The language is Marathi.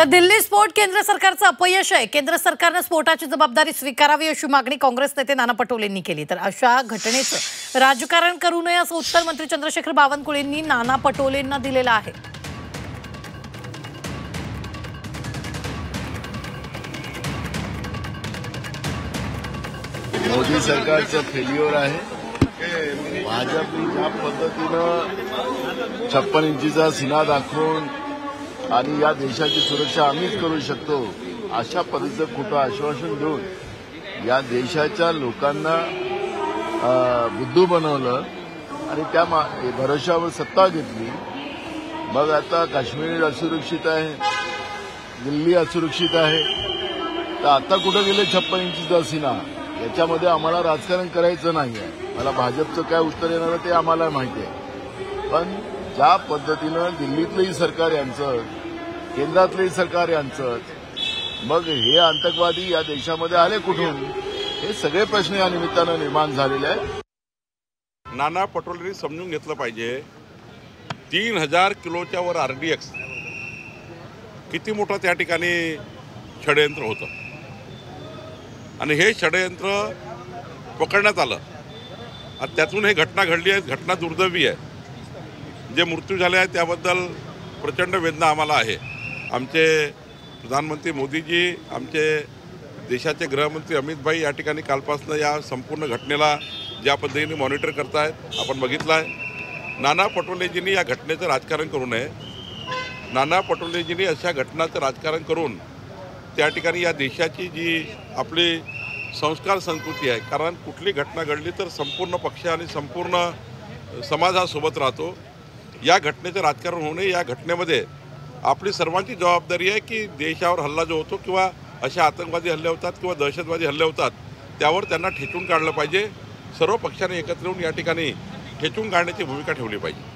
तर दिल्ली स्फोट केंद्र सरकारचं अपयश आहे। केंद्र सरकारने स्फोटाची जबाबदारी स्वीकारावी अशी मागणी काँग्रेस नेते नाना पटोलेंनी केली। तर अशा घटनेचं राजकारण करू नये असं उत्तर मंत्री चंद्रशेखर बावनकुळेंनी नाना पटोलेंना दिलेलं आहे। मोदी सरकारचं फेल्युअर आहे। भाजपने ज्या पद्धतीनं 56 इंचीचा सीना दाखवून आणि या देशाची सुरक्षा आम्हीच करू शकतो अशा पद्धतीचं खोटं आश्वासन देऊन या देशाच्या लोकांना बुद्धू बनवलं आणि त्या भरोशावर सत्ता घेतली। मग आता काश्मीर असुरक्षित आहे, दिल्ली असुरक्षित आहे, तर आता कुठं गेले 56 इंचीचा सीना? याच्यामध्ये आम्हाला राजकारण करायचं नाहीये। मला भाजपचं काय उत्तर येणार ते आम्हाला माहिती आहे, पण ज्या पद्धतीनं दिल्लीतलंही सरकार यांचं, केंद्रातलंही सरकार यांचं, मग हे आतंकवादी या देशामध्ये आले कुठून? हे सगळे प्रश्न या निमित्तानं निर्माण झालेले आहेत। नाना पटोलेंनी समजून घेतलं पाहिजे 3000 किलोच्या वर RDX किती मोठं त्या ठिकाणी षडयंत्र होतं आणि हे षडयंत्र पकडण्यात आलं आणि त्यातून हे घटना घडली आहे। घटना दुर्दैवी आहे। जे मृत्यू झाले आहेत त्याबद्दल प्रचंड वेदना आम्हाला आहे। आमचे प्रधानमंत्री मोदीजी, आमचे देशाचे गृहमंत्री अमित भाई या ठिकाणी कालपासून या संपूर्ण घटनेला ज्या पद्धतीने मॉनिटर करतायत आपण बघितलं आहे। नाना पटोलेजींनी या घटनेचं राजकारण करू नये। नाना पटोलेजींनी अशा घटनाचं राजकारण करून त्या ठिकाणी या देशाची जी आपली संस्कार संस्कृती आहे, कारण कुठली घटना घडली तर संपूर्ण पक्ष आणि संपूर्ण समाज हा सोबत राहतो। या घटनेचं राजकारण होऊ नये। या घटनेमध्ये आपली सर्वांची जबाबदारी आहे की देशावर हल्ला जो होतो किंवा अशा आतंकवादी हल्ले होतात किंवा दहशतवादी हल्ले होतात त्यावर त्यांना ठेचून काढलं पाहिजे। सर्व पक्षाने एकत्र येऊन या ठिकाणी ठेचून काढण्याची भूमिका ठेवली पाहिजे।